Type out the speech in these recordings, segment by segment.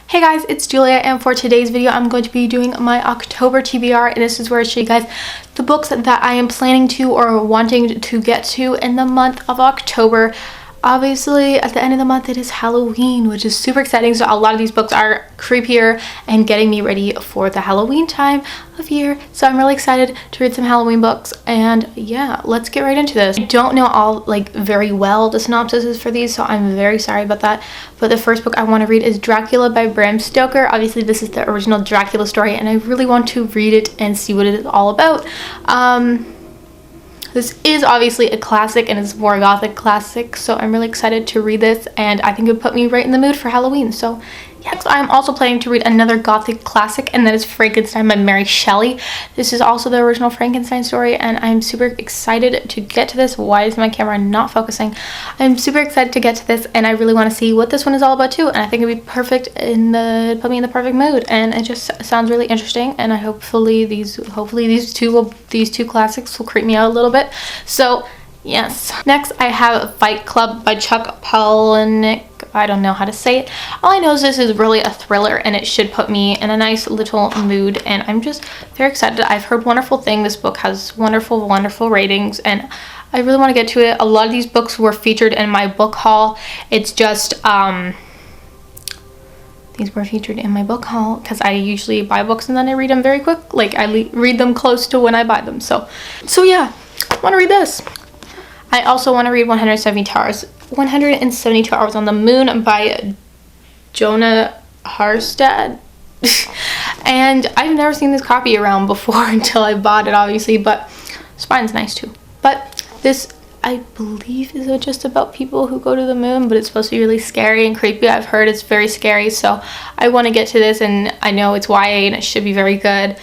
Hey guys, it's Julia, and for today's video I'm going to be doing my October TBR, and this is where I show you guys the books that I am planning to or wanting to get to in the month of October. Obviously, at the end of the month it is Halloween, which is super exciting, so a lot of these books are creepier and getting me ready for the Halloween time of year. So I'm really excited to read some Halloween books, and yeah, let's get right into this. I don't know all very well the synopsises for these, so I'm very sorry about that. But the first book I want to read is Dracula by Bram Stoker. Obviously this is the original Dracula story, and I really want to read it and see what it is all about. This is obviously a classic, and it's more a gothic classic, so I'm really excited to read this, and I think it would put me right in the mood for Halloween. So yes, I'm also planning to read another gothic classic, and that is Frankenstein by Mary Shelley. This is also the original Frankenstein story, and I'm super excited to get to this. Why is my camera not focusing? I'm super excited to get to this, and I really want to see what this one is all about too, and I think it'd be perfect put me in the perfect mood, and it just sounds really interesting, and hopefully these two classics will creep me out a little bit. So yes. Next I have Fight Club by Chuck Palahniuk. I don't know how to say it. All I know is this is really a thriller, and it should put me in a nice little mood, and I'm just very excited. I've heard wonderful things. This book has wonderful ratings, and I really want to get to it. A lot of these books were featured in my book haul. It's just these were featured in my book haul because I usually buy books and then I read them very quick. I read them close to when I buy them. So yeah, I want to read this. I also want to read 172 Hours on the Moon by Jonah Harstad. And I've never seen this copy around before until I bought it, obviously, but spine's nice too. But this, I believe, is just about people who go to the moon, but it's supposed to be really scary and creepy. I've heard it's very scary, so I want to get to this, and I know it's YA and it should be very good.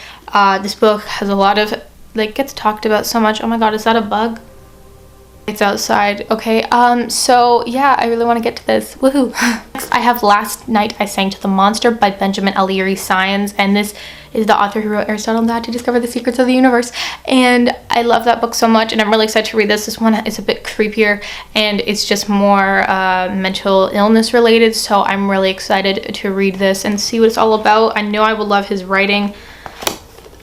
This book has a lot of, gets talked about so much. Oh my god, is that a bug? It's outside. Okay, so yeah, I really want to get to this. Woohoo! Next, I have Last Night I Sang to the Monster by Benjamin Aliri Syons, and this is the author who wrote Aristotle and How to Discover the Secrets of the Universe, and I love that book so much, and I'm really excited to read this. This one is a bit creepier, and it's just more mental illness related, so I'm really excited to read this and see what it's all about. I know I will love his writing.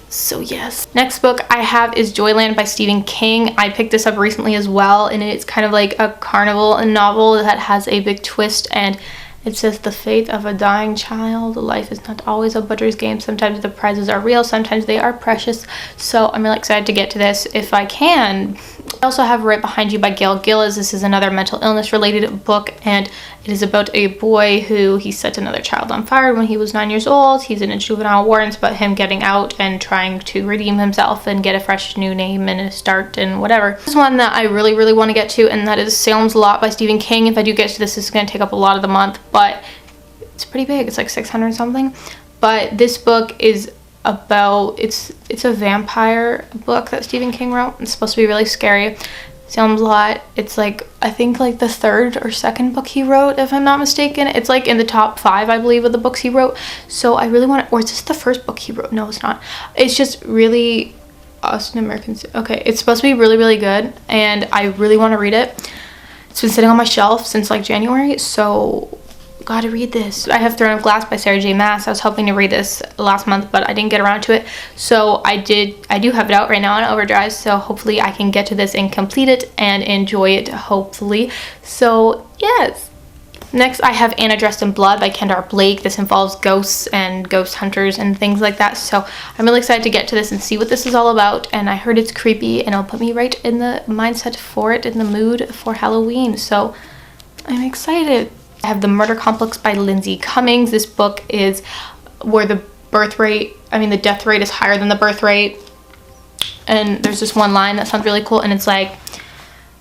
So yes. Next book I have is Joyland by Stephen King. I picked this up recently as well, and it's kind of like a carnival novel that has a big twist, and it says the fate of a dying child. Life is not always a butcher's game. Sometimes the prizes are real, sometimes they are precious. So I'm really excited to get to this if I can. I also have Right Behind You by Gail Gillis. This is another mental illness related book, and it is about a boy who he set another child on fire when he was 9 years old. He's in a juvenile ward, and it's about him getting out and trying to redeem himself and get a fresh new name and a start and whatever. This is one that I really want to get to, and that is Salem's Lot by Stephen King. If I do get to this, is going to take up a lot of the month, but it's pretty big. It's like 600 something. But this book is about, it's a vampire book that Stephen King wrote. It's supposed to be really scary. Salem's Lot, it's I think the third or second book he wrote, if I'm not mistaken. It's in the top 5, I believe, of the books he wrote. So I really want to, or is this the first book he wrote? No, it's not. It's just really Austin American. Okay, it's supposed to be really good, and I really want to read it. It's been sitting on my shelf since January, so gotta read this. I have Throne of Glass by Sarah J. Maas. I was hoping to read this last month, but I didn't get around to it, so I do have it out right now on Overdrive, so hopefully I can get to this and complete it and enjoy it, hopefully. So yes. Next I have Anna Dressed in Blood by Kendar Blake. This involves ghosts and ghost hunters and things like that, so I'm really excited to get to this and see what this is all about, and I heard it's creepy, and it'll put me right in the mindset for it, in the mood for Halloween, so I'm excited. I have The Murder Complex by Lindsay Cummings. This book is where the death rate is higher than the birth rate. And there's this one line that sounds really cool, and it's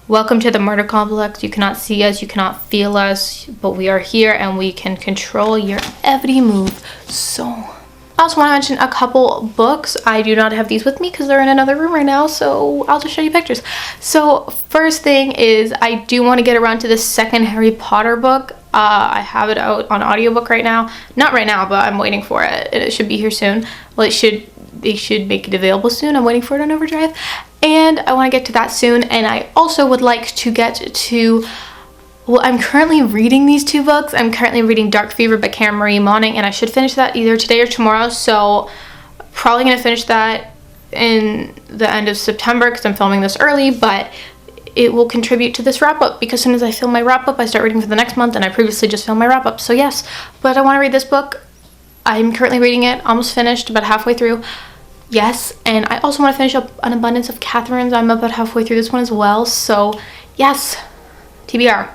welcome to the murder complex. You cannot see us, you cannot feel us, but we are here and we can control your every move. So I also want to mention a couple books. I do not have these with me because they're in another room right now, so I'll just show you pictures. So first thing is, I do want to get around to the second Harry Potter book. I have it out on audiobook right now. Not right now, but I'm waiting for it. It should be here soon. Well, they should make it available soon. I'm waiting for it on Overdrive, and I want to get to that soon. And I also would like to get to well, I'm currently reading these two books. I'm currently reading Dark Fever by Karen Marie Moning, and I should finish that either today or tomorrow. So probably gonna finish that in the end of September because I'm filming this early, but it will contribute to this wrap up because as soon as I film my wrap up, I start reading for the next month, and I previously just filmed my wrap up. So yes, but I want to read this book. I'm currently reading it, almost finished, about halfway through. Yes, and I also want to finish up An Abundance of Catherine's. I'm about halfway through this one as well. So yes, TBR.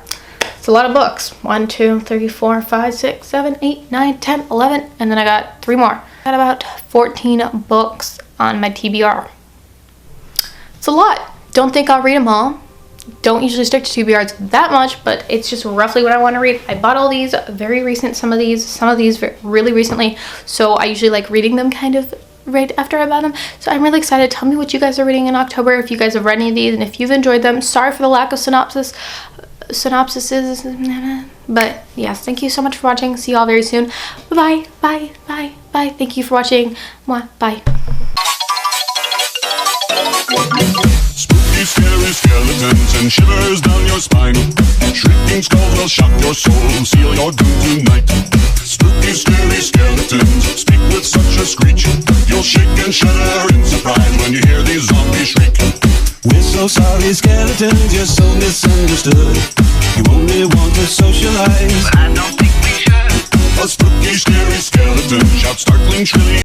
It's a lot of books. 1, 2, 3, 4, 5, 6, 7, 8, 9, 10, 11, and then I got 3 more. I got about 14 books on my TBR. It's a lot. Don't think I'll read them all. Don't usually stick to TBRs that much, but it's just roughly what I want to read. I bought all these very recent, some of these really recently, so I usually like reading them kind of right after I bought them. So I'm really excited. Tell me what you guys are reading in October, if you guys have read any of these, and if you've enjoyed them. Sorry for the lack of synopsises, but yes, thank you so much for watching. See you all very soon. Bye bye bye bye. Thank you for watching. Mwah, bye. Spooky, scary skeletons and shivers down your spine. Shrieking skulls will shock your soul, seal your doom tonight. Spooky, scary skeletons speak with such a screech. You'll shake and shudder in surprise when you hear these zombies shriek. We're so sorry, skeletons, you're so misunderstood. You only want to socialize, but I don't think we should. A spooky, scary skeleton shouts startling shrilly.